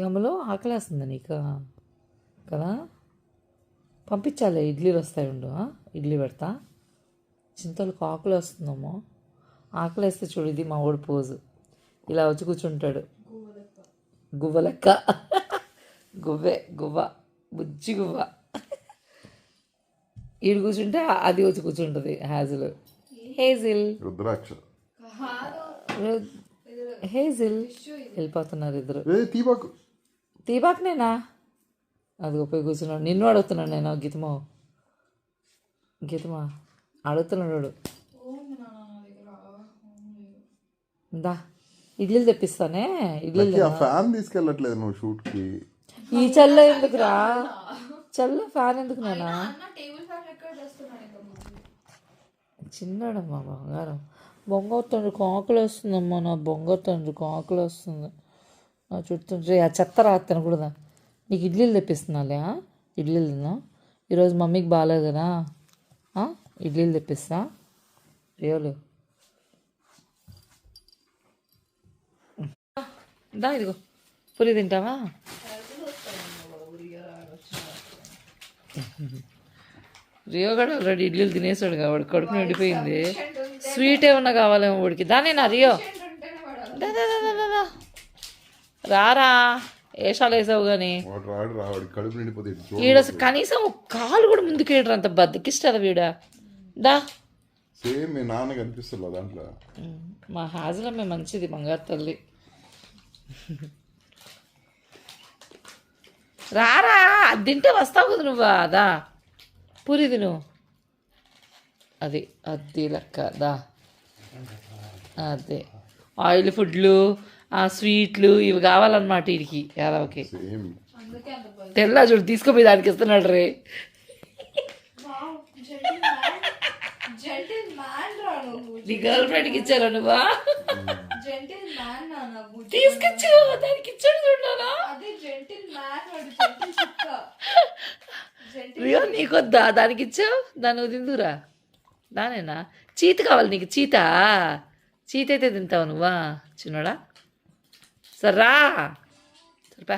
అమలో ఆకలేస్తుంది నీకు కదా, పంపించాలి. ఇడ్లీలు వస్తాయి ఉండు, ఇడ్లీ పెడతా. చింతలకు ఆకులు వస్తుందమ్మో. ఆకలి వేస్తే చూడు, ఇది మా ఓడి పోజు. ఇలా వచ్చి కూర్చుంటాడు, గువ్వ లెక్క. గువ్వ, బుజ్జి గువ్వ. ఈడు కూర్చుంటే అది వచ్చి కూర్చుంటుంది. హేజిల్ వెళ్ళిపోతున్నారు ఇద్దరు. తీబాకునేనా? అది పోయి కూర్చున్నాడు. నిన్ను అడుగుతున్నాడు నేను. గీతమా అడుగుతున్నాడు. దా ఇడ్లీలు తెప్పిస్తానే. ఇడ్లీలు ఫ్యాన్ తీసుకెళ్ళట్లేదు నువ్వు షూట్కి. ఈ చల్ల ఎందుకురా? చల్ల ఫ్యాన్ ఎందుకు నేనా? చిన్నాడమ్మా బంగారం. బొంగోరు తండ్రికి ఆకులు వస్తుందమ్మా. నా బొంగోరు తండ్రికి ఆకులు వస్తుంది. నా చుట్టూ ఆ చెత్త రాత్తాను కూడా. నీకు ఇడ్లీలు తెప్పిస్తున్నాలే. ఇడ్లీలు తిన్నా. ఈరోజు మమ్మీకి బాగాలేదు కదా, ఇడ్లీలు తెప్పిస్తా. రియోలు దా, ఇదిగో పూరి తింటావా? రియో కూడా ఆల్రెడీ ఇడ్లీలు తినేసాడు కాబట్టి కడుపు నిండిపోయింది. స్వీట్ ఏమన్నా కావాలేమో వాడికి. దానేనా రియో? రారా, ఏషాలు వేసావు కానీ ఈడ కనీసం ఒక కాలు కూడా ముందుకేయడరు. అంత బద్దకిస్తారా వీడ? దా, మా హాజరమ్మే మంచిది, బంగారు తల్లి. రారా, అది తింటే వస్తావు కదా నువ్వా. దా పూరి తిను. అది లెక్క. దా అదే ఆయిల్ ఫుడ్లు, స్వీట్లు ఇవి కావాలన్నమాట వీడికి. యాదవకి తెల్ల చూడు తీసుకుపోయి దానికి ఇస్తున్నాడు రే. నీ గర్ల్ ఫ్రెండ్కి ఇచ్చారా నువ్వా? తీసుకొచ్చు దానికి ఇచ్చాడు చూడాలా. రియో నీకొద్దా? దానికి ఇచ్చావు, దాన్ని తిందురా. దానేనా? చీత కావాలి నీకు? చీత అయితే తింటావు నువ్వా చిన్నోడా? సర్రా సరిపా.